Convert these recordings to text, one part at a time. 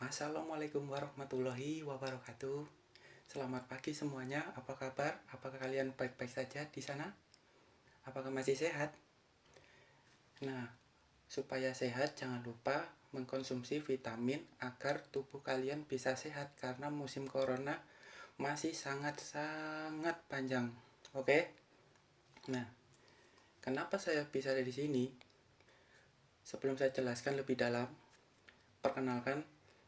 Assalamualaikum warahmatullahi wabarakatuh. Selamat pagi semuanya. Apa kabar? Apakah kalian baik-baik saja di sana? Apakah masih sehat? Nah, supaya sehat jangan lupa mengkonsumsi vitamin agar tubuh kalian bisa sehat karena musim corona masih sangat-sangat panjang. Oke? Nah, kenapa saya bisa ada di sini? Sebelum saya jelaskan lebih dalam, perkenalkan,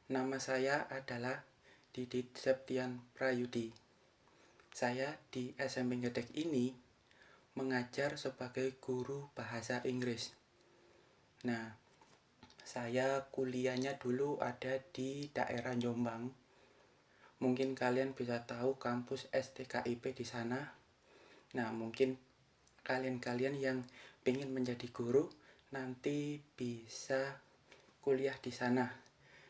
nama saya adalah Didit Septian Prayudi. Saya di SMP Ngedek ini mengajar sebagai guru bahasa Inggris. Nah, saya kuliahnya dulu ada di daerah Jombang. Mungkin kalian bisa tahu kampus STKIP di sana. Nah, mungkin kalian-kalian yang ingin menjadi guru nanti bisa kuliah di sana.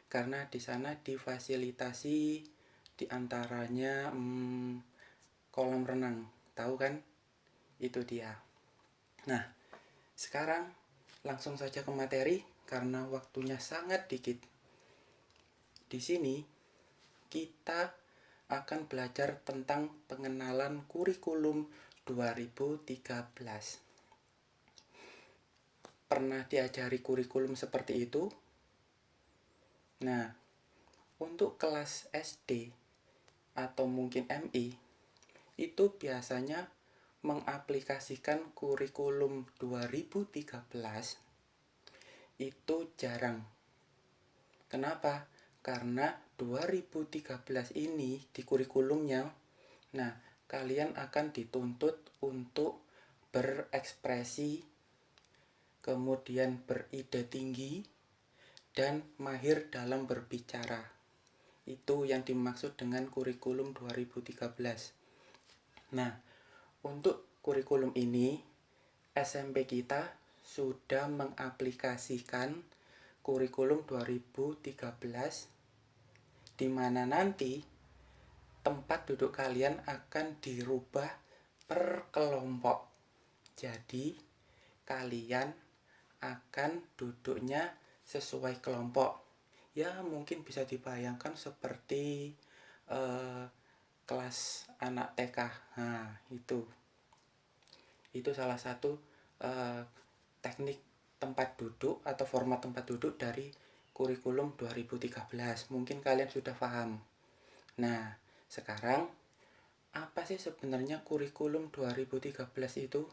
Karena di sana difasilitasi diantaranya kolam renang, tahu kan? Itu dia. Nah, sekarang langsung saja ke materi karena waktunya sangat dikit. Di sini kita akan belajar tentang pengenalan kurikulum 2013. Pernah diajari kurikulum seperti itu? Nah, untuk kelas SD atau mungkin MI itu biasanya mengaplikasikan kurikulum 2013 itu jarang. Kenapa? Karena 2013 ini di kurikulumnya, nah, kalian akan dituntut untuk berekspresi, kemudian beride tinggi, dan mahir dalam berbicara. Itu yang dimaksud dengan kurikulum 2013. Nah, untuk kurikulum ini, SMP kita sudah mengaplikasikan kurikulum 2013 di mana nanti tempat duduk kalian akan dirubah per kelompok. Jadi, kalian akan duduknya sesuai kelompok. Ya, mungkin bisa dibayangkan seperti kelas anak TK. Nah, itu salah satu teknik tempat duduk atau format tempat duduk dari kurikulum 2013. Mungkin kalian sudah paham. Nah, sekarang apa sih sebenarnya kurikulum 2013 itu?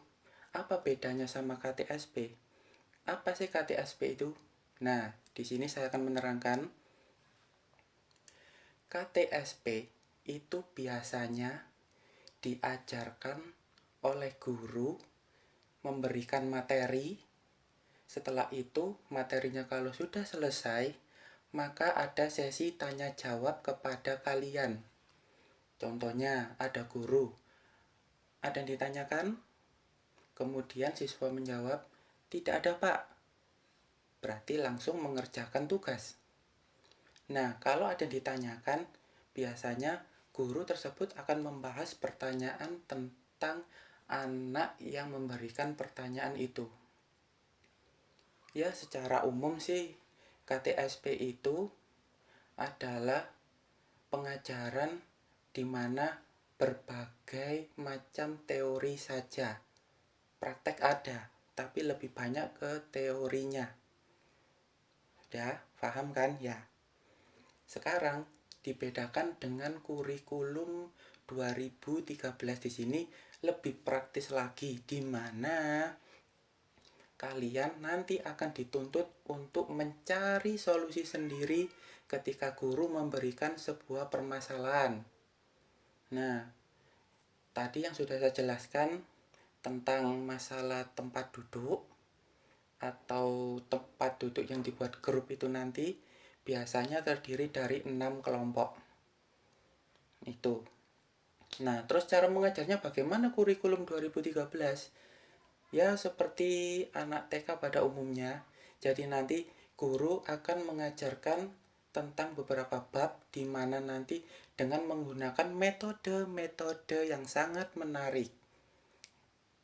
Apa bedanya sama KTSP? Apa sih KTSP itu? Nah, di sini saya akan menerangkan. KTSP itu biasanya diajarkan oleh guru memberikan materi. Setelah itu, materinya kalau sudah selesai, maka ada sesi tanya jawab kepada kalian. Contohnya, ada guru, ada yang ditanyakan, kemudian siswa menjawab, tidak ada Pak. Berarti langsung mengerjakan tugas. Nah, kalau ada yang ditanyakan, biasanya guru tersebut akan membahas pertanyaan tentang anak yang memberikan pertanyaan itu. Ya, secara umum sih KTSP itu adalah pengajaran di mana berbagai macam teori saja. Praktek ada, tapi lebih banyak ke teorinya. Udah, paham kan? Ya. Sekarang dibedakan dengan kurikulum 2013 di sini lebih praktis lagi, di mana kalian nanti akan dituntut untuk mencari solusi sendiri ketika guru memberikan sebuah permasalahan. Nah, tadi yang sudah saya jelaskan tentang masalah tempat duduk atau tempat duduk yang dibuat grup itu nanti biasanya terdiri dari 6 kelompok. Itu. Nah, terus cara mengajarnya bagaimana kurikulum 2013? Ya, seperti anak TK pada umumnya. Jadi nanti guru akan mengajarkan tentang beberapa bab di mana nanti dengan menggunakan metode-metode yang sangat menarik.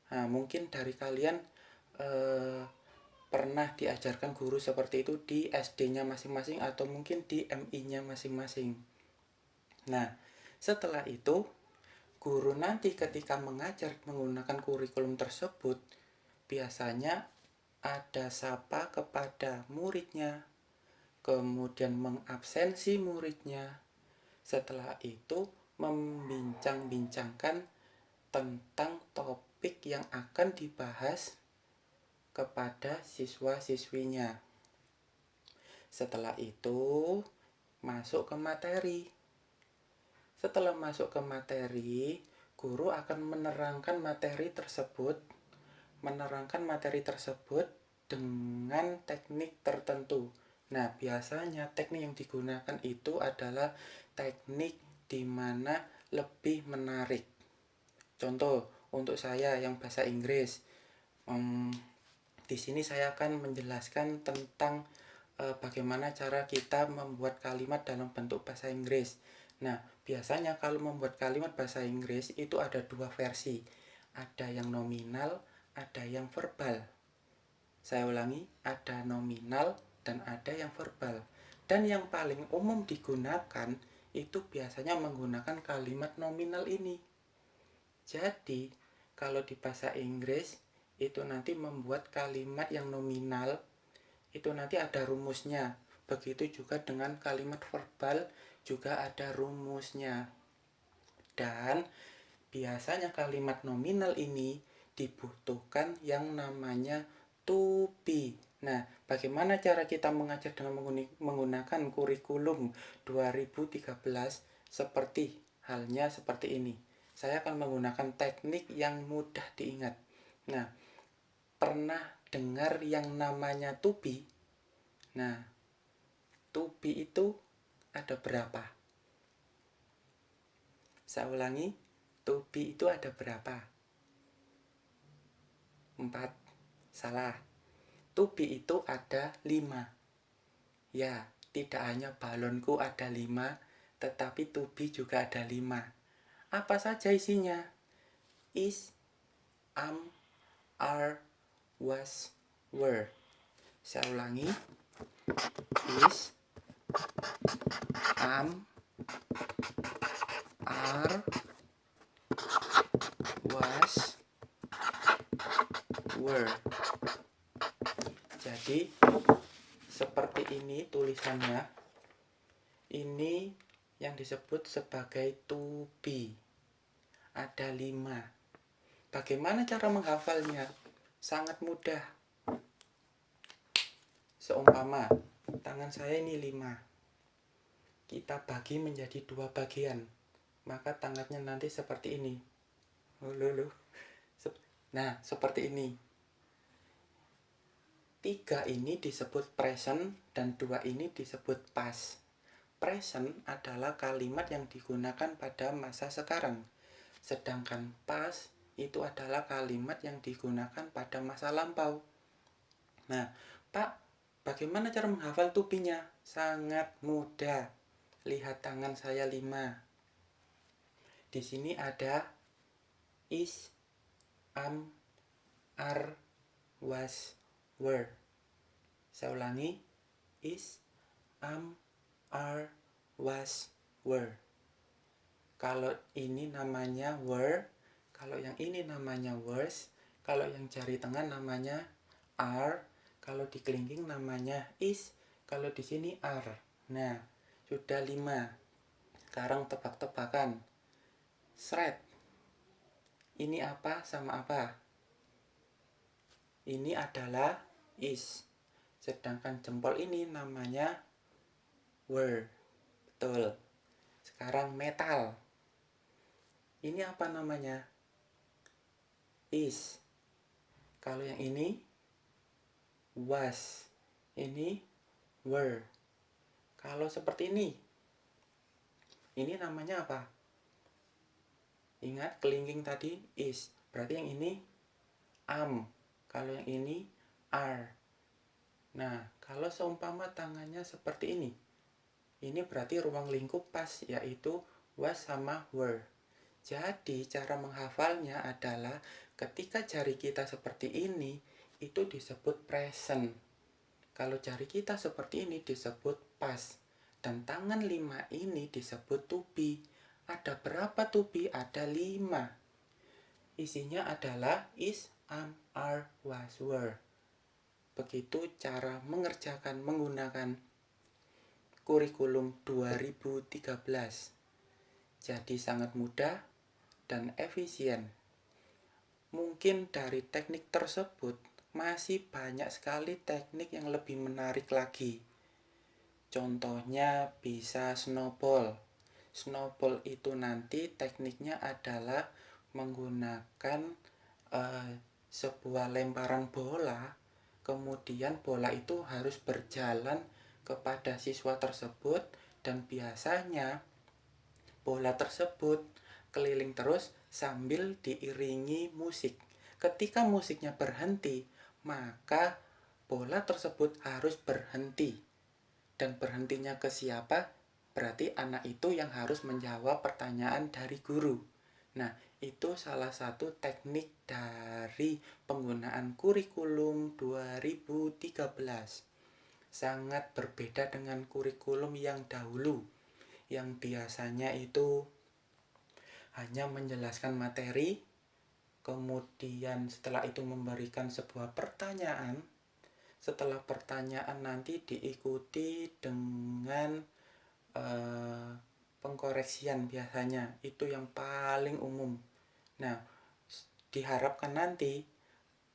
Nah, mungkin dari kalian pernah diajarkan guru seperti itu di SD-nya masing-masing atau mungkin di MI-nya masing-masing. Nah, setelah itu guru nanti ketika mengajar menggunakan kurikulum tersebut biasanya ada sapa kepada muridnya, kemudian mengabsensi muridnya. Setelah itu membincang-bincangkan tentang topik yang akan dibahas kepada siswa-siswinya. Setelah itu masuk ke materi. Setelah masuk ke materi, guru akan menerangkan materi tersebut dengan teknik tertentu. Nah, biasanya teknik yang digunakan itu adalah teknik di mana lebih menarik. Contoh, untuk saya yang bahasa Inggris, di sini saya akan menjelaskan tentang bagaimana cara kita membuat kalimat dalam bentuk bahasa Inggris. Nah, biasanya kalau membuat kalimat bahasa Inggris itu ada dua versi. Ada yang nominal, ada yang verbal. Saya ulangi, ada nominal dan ada yang verbal. Dan yang paling umum digunakan itu biasanya menggunakan kalimat nominal ini. Jadi, kalau di bahasa Inggris itu nanti membuat kalimat yang nominal itu nanti ada rumusnya. Begitu juga dengan kalimat verbal juga ada rumusnya. Dan biasanya kalimat nominal ini dibutuhkan yang namanya to be. Nah, bagaimana cara kita mengajar dengan menggunakan kurikulum 2013 halnya seperti ini. Saya akan menggunakan teknik yang mudah diingat. Nah, pernah dengar yang namanya to be? Nah, to be itu ada berapa? Saya ulangi, to be itu ada berapa? 4. Salah. To be itu ada 5. Ya, tidak hanya balonku ada 5, tetapi to be juga ada 5. Apa saja isinya? Is, am, are, was, were. Saya ulangi. Is, am, are, was, were. Jadi seperti ini tulisannya. Ini yang disebut sebagai to be. Ada 5. Bagaimana cara menghafalnya? Sangat mudah. Seumpama tangan saya ini 5. Kita bagi menjadi 2 bagian. Maka tangannya nanti seperti ini. Nah, seperti ini. 3 ini disebut present dan 2 ini disebut past. Present adalah kalimat yang digunakan pada masa sekarang. Sedangkan past itu adalah kalimat yang digunakan pada masa lampau. Nah, Pak, bagaimana cara menghafal to be-nya? Sangat mudah. Lihat tangan saya 5. Di sini ada is, am, are, was, were. Saya ulangi. Is, am, are, was, were. Kalau ini namanya were, kalau yang ini namanya was, kalau yang jari tengah namanya are, kalau di kelingking namanya is, kalau di sini are. Nah, sudah 5. Sekarang tebak-tebakan. Shred. Ini apa sama apa? Ini adalah is. Sedangkan jempol ini namanya were. Betul. Sekarang metal. Ini apa namanya? Is. Kalau yang ini was. Ini were. Kalau seperti ini namanya apa? Ingat kelingking tadi is. Berarti yang ini am. Kalau yang ini are. Nah, kalau seumpama tangannya seperti ini berarti ruang lingkup pas, yaitu was sama were. Jadi cara menghafalnya adalah ketika jari kita seperti ini, itu disebut present. Kalau jari kita seperti ini disebut past. Dan tangan 5 ini disebut to be. Ada berapa to be? Ada 5. Isinya adalah is, am, are, was, were. Begitu cara mengerjakan menggunakan kurikulum 2013. Jadi sangat mudah dan efisien. Mungkin dari teknik tersebut masih banyak sekali teknik yang lebih menarik lagi. Contohnya bisa snowball. Snowball itu nanti tekniknya adalah menggunakan sebuah lemparan bola, kemudian bola itu harus berjalan kepada siswa tersebut, dan biasanya bola tersebut keliling terus sambil diiringi musik. Ketika musiknya berhenti, maka bola tersebut harus berhenti. Dan berhentinya ke siapa? Berarti anak itu yang harus menjawab pertanyaan dari guru. Nah, itu salah satu teknik dari penggunaan kurikulum 2013. Sangat berbeda dengan kurikulum yang dahulu, yang biasanya itu hanya menjelaskan materi, kemudian setelah itu memberikan sebuah pertanyaan. Setelah pertanyaan nanti diikuti dengan pengkoreksian, biasanya itu yang paling umum. Nah, diharapkan nanti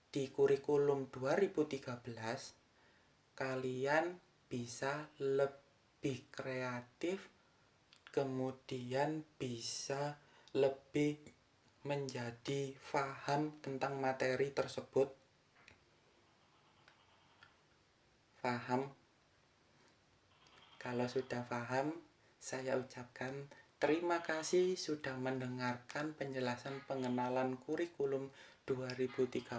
di kurikulum 2013 kalian bisa lebih kreatif, kemudian bisa lebih menjadi paham tentang materi tersebut. Paham? Kalau sudah paham, saya ucapkan terima kasih sudah mendengarkan penjelasan pengenalan kurikulum 2013.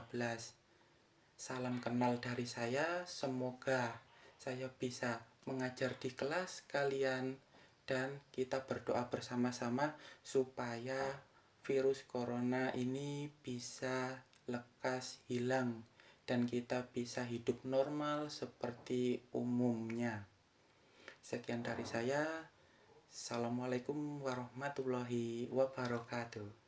Salam kenal dari saya, semoga saya bisa mengajar di kelas kalian dan kita berdoa bersama-sama supaya virus corona ini bisa lekas hilang dan kita bisa hidup normal seperti umumnya. Sekian dari saya. Assalamualaikum warahmatullahi wabarakatuh.